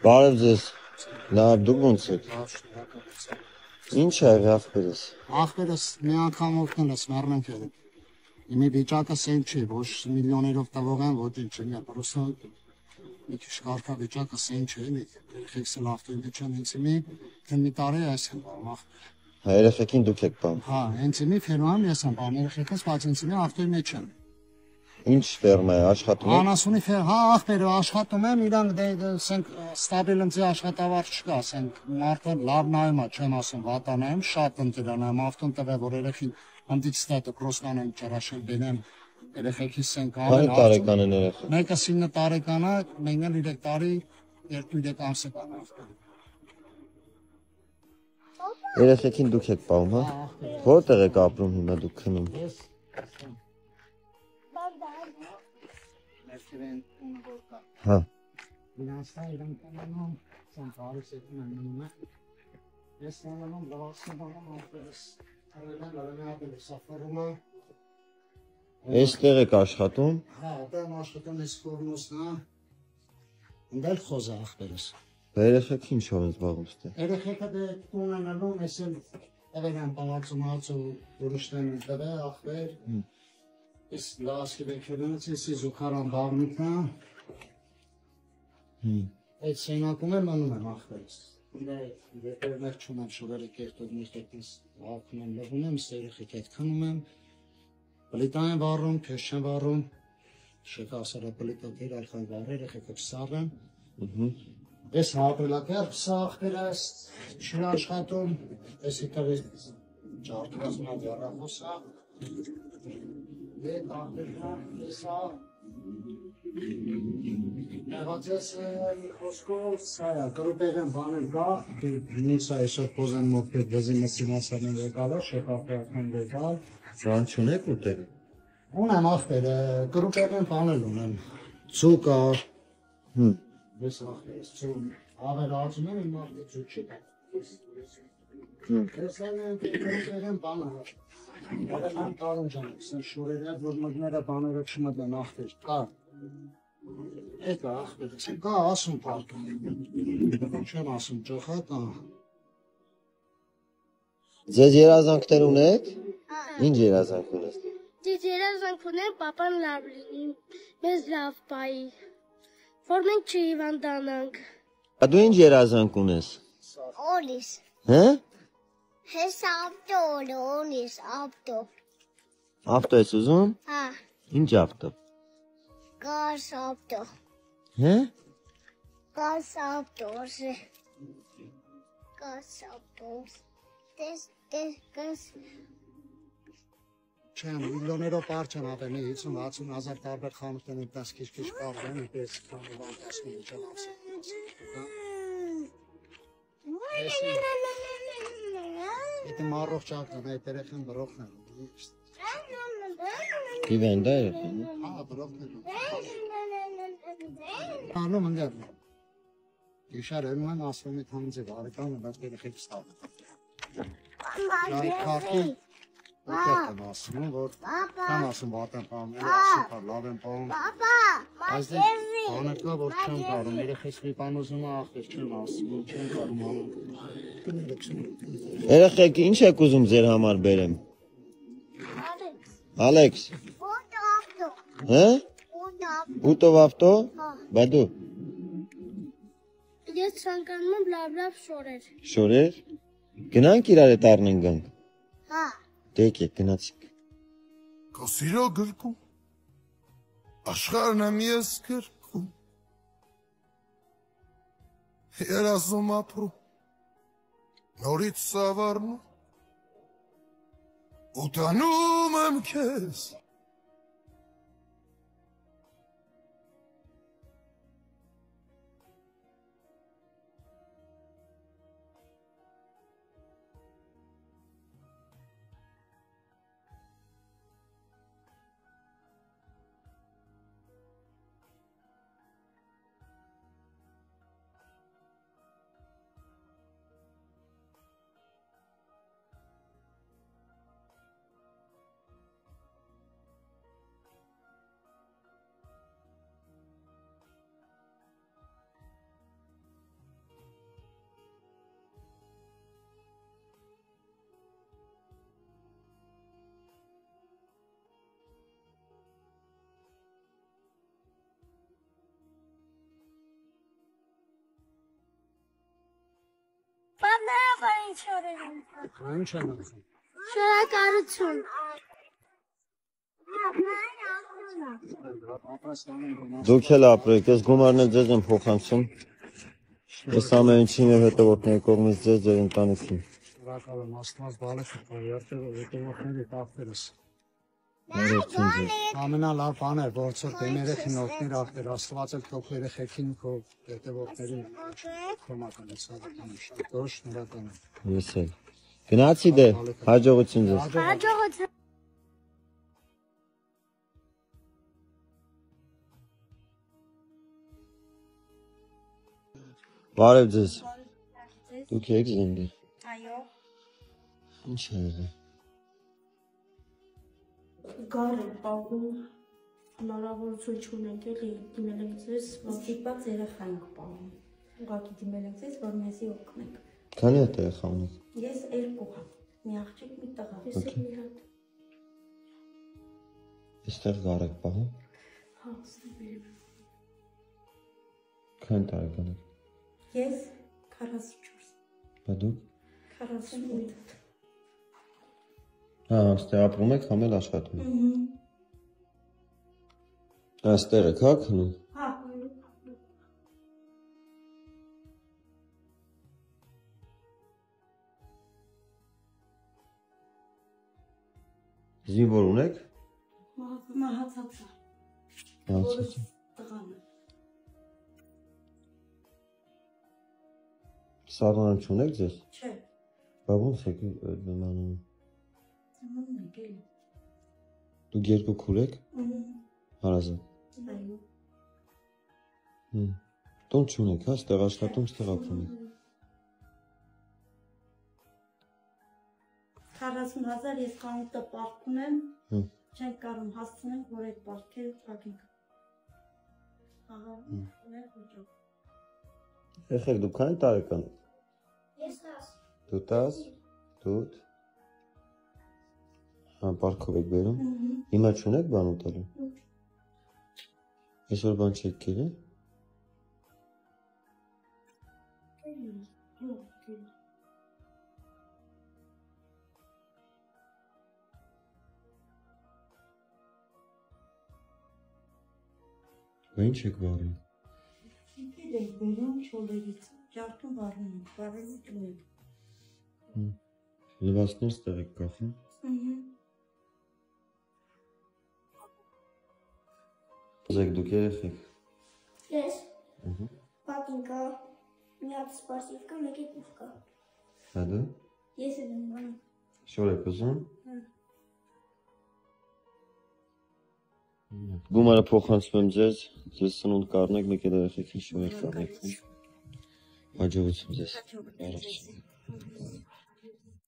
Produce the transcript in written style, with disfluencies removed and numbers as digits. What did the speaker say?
Բարև ձեզ, լավ դուք ոնց եք։ Ինչ է եղել ախպերս։ Ախպերս մի անգամ օգնել ես մեռնենք եղել։ Իմի վիճակը սեն չի, ոչ միլիոներով տվող են, ոչ ինչ չեն, պրոսը մի քիչ կարգա վիճակը սեն չի, երեխեքս էլ ավտոյի մեջ են, հենց իմի մի տարի այս են բաղում ախպեր։ Երեխեքին դուք եք բաղում։ Հա, հենց իմի ֆերմայում ես եմ բաղում, երեխեքս բայց հենց իմի ավտոյի մեջ են։ Ինչ ֆերմա է, աշխատում եք։ Անասունի հա ախպերը աշխատում եմ, իրանք ասենք ստաբիլ ընձի աշխատավարձ չկա, ասենք մարդը լավ նայում է, չեմ ասում վատանայում, շատ ընտրանայում, ավտոն տվե, որ երեխին հանդիք ստատը պրոստանեմ, ճարաշել բենեմ, երեխեքիս ենք ավել։ Քանի տարեկան են երեխեք։ Մեկը 9 տարեկան է, մեկն էլ 3 տարի, 2-3 ամսը կան ախպերը։ Երեխեքին դուք եք բաղում, հա։ Որտեղ եք ապրում հիմա դուք քնում։ Հա։ Իրանցա իրանք անում, սան բարիս ետում են մնում է, ես անում լավասն բանում ախպերս, արելան ապել սաֆարում է։ Էստեղ եք աշխատում։ Հա, ապել աշխատում ես կորնոսն է, ընդել խոզ է ախպերս։ Երեխեք ինչ ով են զբաղում ստեղ։ Երեխեքը դե տուն են անում, ես էլ տվել եմ պալացում հացու ուրիշտեն տվել ախպեր, ես լասկի բեկերնից ես զուքարան բաղնիքն է, այդ սենակում եմ անում եմ ախպերս։ Երբերներ չունեմ շուրերը կերտով մի հետից հաղքում եմ լվում եմ, ստեղ երեխեք հետ քնում եմ, պլիտա եմ վառում, քեզ չեմ վառում, շեկա ասարա պլիտա դեր այլխան վառ երեխեքը չսարրեմ, ես հապրելակեր պսա ախպերս, չի աշխատում, ես իտաղի ճարտված մնա դյարախոսա, ետ ախպերնա, եսա, Եղած ես խոսքով սա է, կրուպեղ եմ բանել կա, նույնս է եսօր պոզեն մոքվետ վզի մսին ասարին վեկալ է, շեխախրական վեկալ։ Սրան չունեք ուտել։ Ունեմ ախպեր, կրուպեղ եմ բանել ունեմ, ծուկար, ես ախպերս ծում, ավել ածում եմ, իմ ախպեր ծուկ չի կա։ Ես կրուպեղ եմ բանել, եմ տարուն ճանք, սեն շուրերի հետ, որ մգները բաները չմդեն ախպեր, կա։ Էկա ախպերս, կա ասում պարկը, չեմ ասում ճոխատ, Ձեզ երազանքներ ունեք։ Ինչ երազանք ունես։ Ձեզ երազանք ունեմ պապան լավ լինի, մեզ լավ պայի, որ մենք չհիվանդանանք։ Դու ինչ երազանք ունես։ Օլիս։ Հա։ Հես ավտո օլիս, ավտո։ Ավտո ես ուզում։ Հա։ Ինչ ավտո։ Գազ ավտո։ Հա։ Գազ ավտոս։ Գազ ավտոս։ Տես գազ։ Չեմ, միլիոներով պար չեմ ապել, 50-60 հազար տարբեր խանութեն եմ տես քիչ կաղրեն, պես կամովան տասնում չեմ ասել։ Եթե մարող ճակն այդ երեխեն բրոխն են։ Հիվանդ է երեխան։ Հա, բրոխն են։ Անում ընգեր։ Իշար էնում եմ ասվում է թանձի վարեկանը, բայց երեխեք ստավ։ Այդ քարտին Ոկետ եմ ասում, որ կան ասում վատ եմ պահում, ասում կար լավ եմ պահում, այս դե բանակա, որ չեմ կարում, երեխես մի պան ուզում ախպեր չեմ ասում, չեմ կարում անում։ Երեխեք ինչ եք ուզում ձեր համար բերեմ։ Ալեքս։ Հա։ Ուտով ավտո։ Բա դու։ Ես ցանկանում եմ լավ շորեր։ Շորեր։ Գնանք իրար հետ առնենք գանք։ Հա։ Դե եկեք գնացինք։ Քո սիրո գրկում աշխարհն եմ ես գրկում երազում ապրում նորից սավառնում ու տանում եմ քեզ Ինչ են ասում։ Շնորհակալություն։ Դուք էլ ապրեք, ես գումարն էլ ձեզ եմ փոխանցում։ Ես ամեն ինչին եւ հետևորդների կողմից ձեր ընտանիքին։ Շնորհակալ եմ, Աստված բարեխիղ երթեր հետևորդների տաղտերս։ Բարություն ձեզ։ Ամենալավ բանը որցոր դեմերեխին օգներ ախտեր Աստված էլ թող երեխեքին քո հետևորդներին կոմականացավ շատ շնորհակալ եմ։ Ես էլ։ Գնացի դե, հաջողություն ձեզ։ Հաջողություն։ Բարև ձեզ։ Դուք եք զինգի։ Այո, Ինչ է եղել։ գար եմ պահում, հնարավորություն չունենք էլի, դիմել ենք ձեզ, որ ստիպված երեխա ենք պահում։ Ուղղակի դիմել ենք ձեզ, որ մեզի օգնեք։ Քանի հատ երեխա ունեք։ Ես 2 հատ, մի աղջիկ, մի տղա։ Ես էլ մի հատ։ Այստեղ գար եք պահում։ Հա, ստիպել։ Քանի տարեկան եք։ Ես 44, Բա դուք։ 48։ Հա, այստեղ ապրում եք, համ էլ աշխատում եք։ Այստեղ եք, հա, քնում։ Հա, Զինվոր ունեք։ մահացածա, Մահացած։ տղան է։ Սառնան չունեք ձեզ։ Չէ, Բա ո՞նց եք մանում։ ծնում եք էլի։ Դուք երկու քուր եք։ Հարազատ։ Այո, Տուն չունեք, հա, ստեղ աշխատում, ստեղ ապրում եք։ 40,000 ես կանուտը պարքում եմ, Հմ։ չենք կարում հասցնենք, որ այդ պարքերը թակենք։ Ահա, մեր հոճով։ Եղեք դուք քանի տարեկան։ Ես 10։ Դու 10։ Դու։ Հա, պարքով եք բերում։ Հիմա չունեք բան ուտելու։ Այսօր բան չեք կերել։ Բա ինչ եք վարում։ Ինքիդ ենք բերում չոլերից, ջարդում վարում ենք, վարելու տուն ենք։ Լվացներ ստեղ եք կախում։ Զեք դուք երեխեք։ Ես։ Ահա։ Պապինկա, մի հատ սպասիվկա, մեկի կուվկա։ Հա դու։ Ես էլ եմ բանում։ Շոր եք ուզում։ Գումարը փոխանցում եմ ձեզ սնունդ կառնեք, մեկ էլ երեխեքին շոր եք կառնեք։ Հաջողություն ձեզ։ Հաջողություն ձեզ։